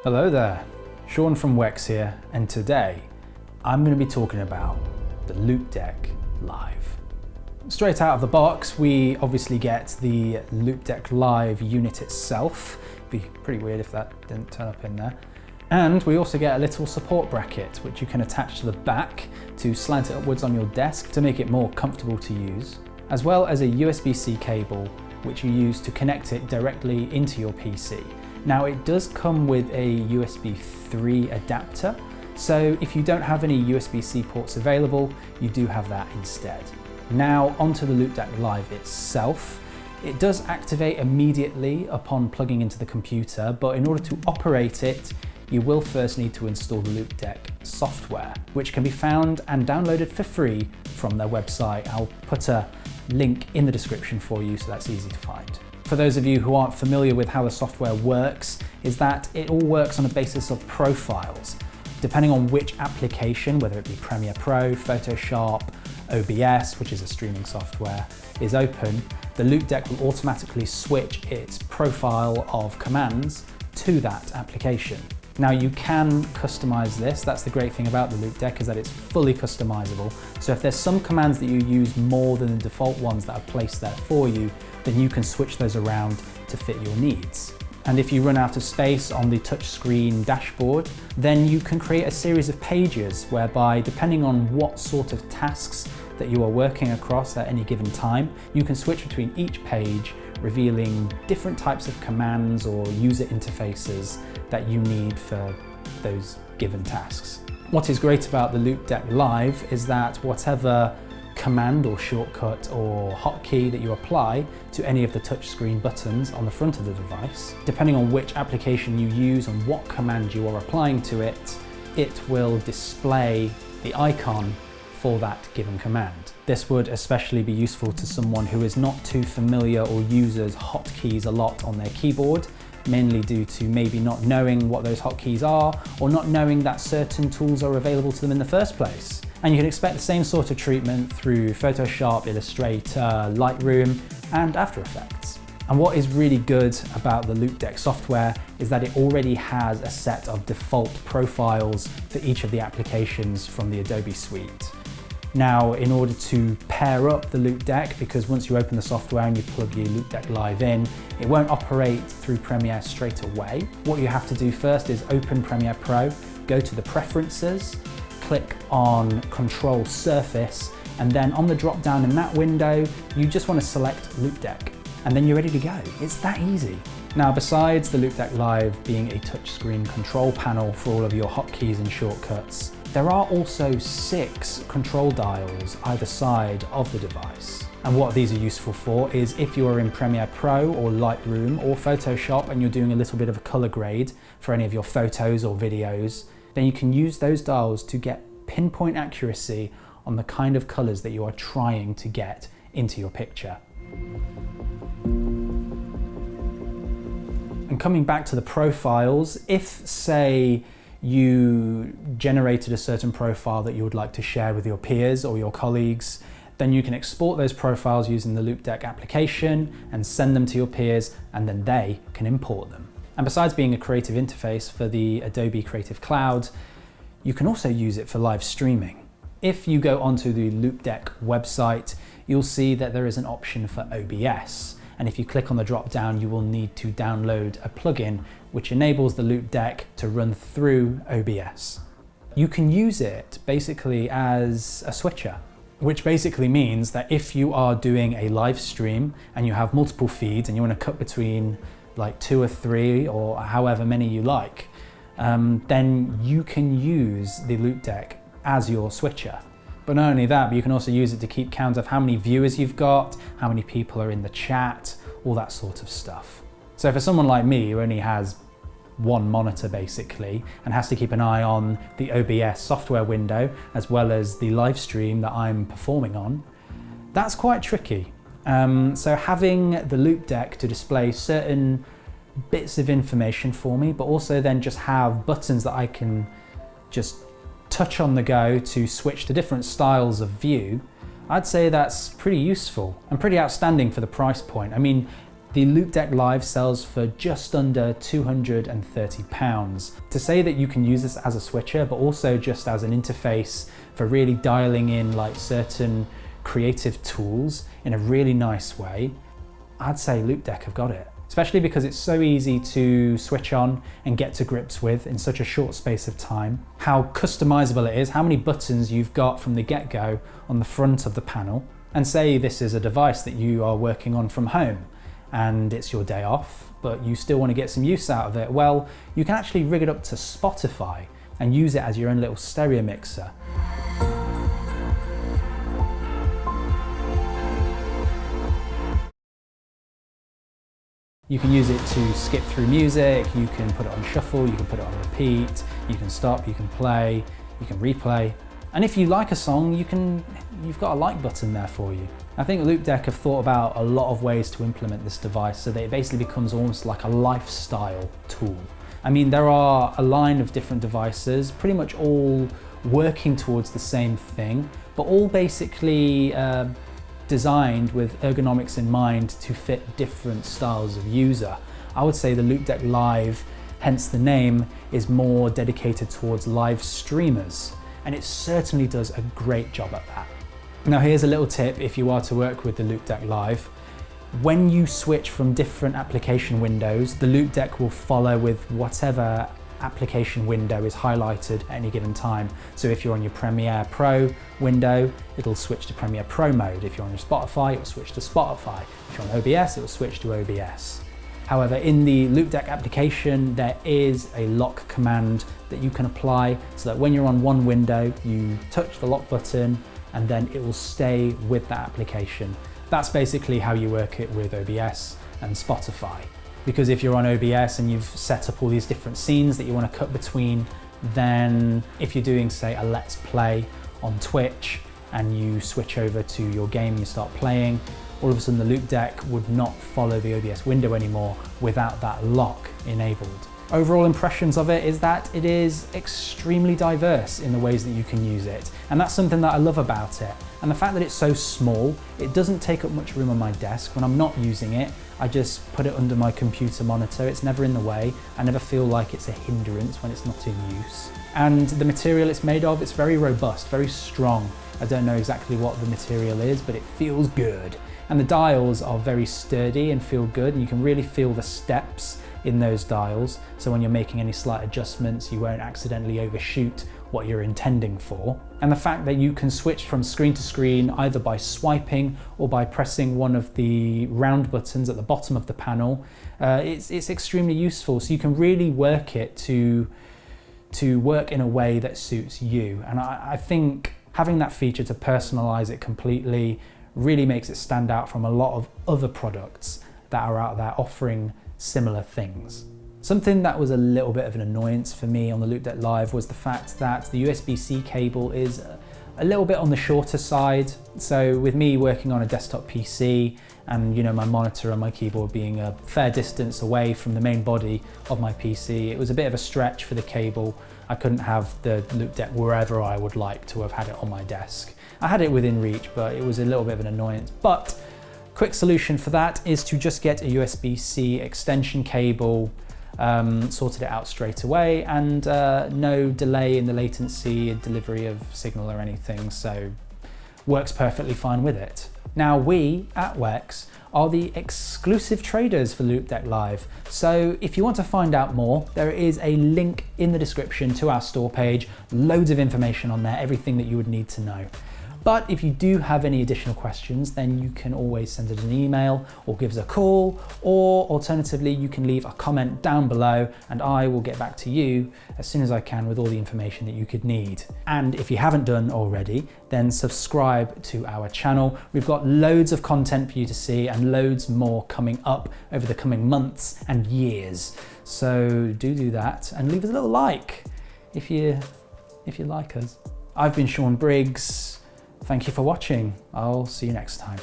Hello there, Shawn from Wex here, and today I'm going to be talking about the Loupedeck Live. Straight out of the box, we obviously get the Loupedeck Live unit itself. It'd be pretty weird if that didn't turn up in there. And we also get a little support bracket, which you can attach to the back to slant it upwards on your desk to make it more comfortable to use, as well as a USB-C cable, which you use to connect it directly into your PC. Now it does come with a USB 3 adapter, so if you don't have any USB-C ports available, you do have that instead. Now onto the Loupedeck Live itself. It does activate immediately upon plugging into the computer, but in order to operate it, you will first need to install the Loupedeck software, which can be found and downloaded for free from their website. I'll put a link in the description for you so that's easy to find. For those of you who aren't familiar with how the software works, is that it all works on a basis of profiles. Depending on which application, whether it be Premiere Pro, Photoshop, OBS, which is a streaming software, is open, the Loupedeck will automatically switch its profile of commands to that application. Now you can customize this. That's the great thing about the Loupedeck, is that it's fully customizable. So if there's some commands that you use more than the default ones that are placed there for you, then you can switch those around to fit your needs. And if you run out of space on the touchscreen dashboard, then you can create a series of pages whereby, depending on what sort of tasks that you are working across at any given time, you can switch between each page, revealing different types of commands or user interfaces that you need for those given tasks. What is great about the Loupedeck Live is that whatever command or shortcut or hotkey that you apply to any of the touchscreen buttons on the front of the device, depending on which application you use and what command you are applying to it, it will display the icon for that given command. This would especially be useful to someone who is not too familiar or uses hotkeys a lot on their keyboard, mainly due to maybe not knowing what those hotkeys are or not knowing that certain tools are available to them in the first place. And you can expect the same sort of treatment through Photoshop, Illustrator, Lightroom, and After Effects. And what is really good about the Loupedeck software is that it already has a set of default profiles for each of the applications from the Adobe suite. Now, in order to pair up the Loupedeck, because once you open the software and you plug your Loupedeck Live in, it won't operate through Premiere straight away. What you have to do first is open Premiere Pro, go to the Preferences, click on Control Surface, and then on the drop down in that window, you just want to select Loupedeck, and then you're ready to go. It's that easy. Now, besides the Loupedeck Live being a touchscreen control panel for all of your hotkeys and shortcuts, there are also 6 control dials either side of the device. And what these are useful for is if you are in Premiere Pro or Lightroom or Photoshop and you're doing a little bit of a color grade for any of your photos or videos, then you can use those dials to get pinpoint accuracy on the kind of colors that you are trying to get into your picture. And coming back to the profiles, if say you generated a certain profile that you would like to share with your peers or your colleagues, then you can export those profiles using the Loupedeck application and send them to your peers, and then they can import them. And besides being a creative interface for the Adobe Creative Cloud, you can also use it for live streaming. If you go onto the Loupedeck website, you'll see that there is an option for OBS. And if you click on the drop down, you will need to download a plugin which enables the Loupedeck to run through OBS. You can use it basically as a switcher, which basically means that if you are doing a live stream and you have multiple feeds and you want to cut between like 2 or 3 or however many you like, then you can use the Loupedeck as your switcher. But not only that, but you can also use it to keep count of how many viewers you've got, how many people are in the chat, all that sort of stuff. So for someone like me who only has one monitor basically and has to keep an eye on the OBS software window as well as the live stream that I'm performing on, that's quite tricky. So having the Loupedeck to display certain bits of information for me, but also then just have buttons that I can just touch on the go to switch to different styles of view, I'd say that's pretty useful and pretty outstanding for the price point. I mean, The Loupedeck Live sells for just under £230. To say that you can use this as a switcher, but also just as an interface for really dialing in like certain creative tools in a really nice way, I'd say Loupedeck have got it. Especially because it's so easy to switch on and get to grips with in such a short space of time. How customizable it is, how many buttons you've got from the get-go on the front of the panel. And say this is a device that you are working on from home and it's your day off, but you still want to get some use out of it. Well, you can actually rig it up to Spotify and use it as your own little stereo mixer. You can use it to skip through music, you can put it on shuffle, you can put it on repeat, you can stop, you can play, you can replay. And if you like a song, you've got a like button there for you. I think Loupedeck have thought about a lot of ways to implement this device so that it basically becomes almost like a lifestyle tool. I mean, there are a line of different devices, pretty much all working towards the same thing, but all basically designed with ergonomics in mind to fit different styles of user. I would say the Loupedeck Live, hence the name, is more dedicated towards live streamers, and it certainly does a great job at that. Now here's a little tip if you are to work with the Loupedeck Live. When you switch from different application windows, the Loupedeck will follow with whatever application window is highlighted at any given time. So if you're on your Premiere Pro window, it'll switch to Premiere Pro mode. If you're on your Spotify, it'll switch to Spotify. If you're on OBS, it'll switch to OBS. However, in the Loupedeck application, there is a lock command that you can apply so that when you're on one window, you touch the lock button and then it will stay with that application. That's basically how you work it with OBS and Spotify. Because if you're on OBS and you've set up all these different scenes that you want to cut between, then if you're doing, say, a Let's Play on Twitch and you switch over to your game and you start playing, all of a sudden the Loupedeck would not follow the OBS window anymore without that lock enabled. Overall impressions of it is that it is extremely diverse in the ways that you can use it. And that's something that I love about it. And the fact that it's so small, it doesn't take up much room on my desk. When I'm not using it, I just put it under my computer monitor. It's never in the way. I never feel like it's a hindrance when it's not in use. And the material it's made of, it's very robust, very strong. I don't know exactly what the material is, but it feels good. And the dials are very sturdy and feel good, and you can really feel the steps in those dials. So when you're making any slight adjustments, you won't accidentally overshoot what you're intending for. And the fact that you can switch from screen to screen either by swiping or by pressing one of the round buttons at the bottom of the panel, it's extremely useful. So you can really work it to work in a way that suits you. And I think having that feature to personalize it completely really makes it stand out from a lot of other products that are out there offering similar things. Something that was a little bit of an annoyance for me on the Loupedeck Live was the fact that the USB-C cable is a little bit on the shorter side. So with me working on a desktop PC and my monitor and my keyboard being a fair distance away from the main body of my PC, it was a bit of a stretch for the cable. I couldn't have the Loupedeck wherever I would like to have had it on my desk. I had it within reach, but it was a little bit of an annoyance. But quick solution for that is to just get a USB-C extension cable, sorted it out straight away, and no delay in the latency and delivery of signal or anything, so works perfectly fine with it. Now we at Wex are the exclusive traders for Loupedeck Live, so if you want to find out more, there is a link in the description to our store page, loads of information on there, everything that you would need to know. But if you do have any additional questions, then you can always send us an email or give us a call, or alternatively, you can leave a comment down below and I will get back to you as soon as I can with all the information that you could need. And if you haven't done already, then subscribe to our channel. We've got loads of content for you to see and loads more coming up over the coming months and years. So do that and leave us a little like if you like us. I've been Shawn Briggs. Thank you for watching. I'll see you next time.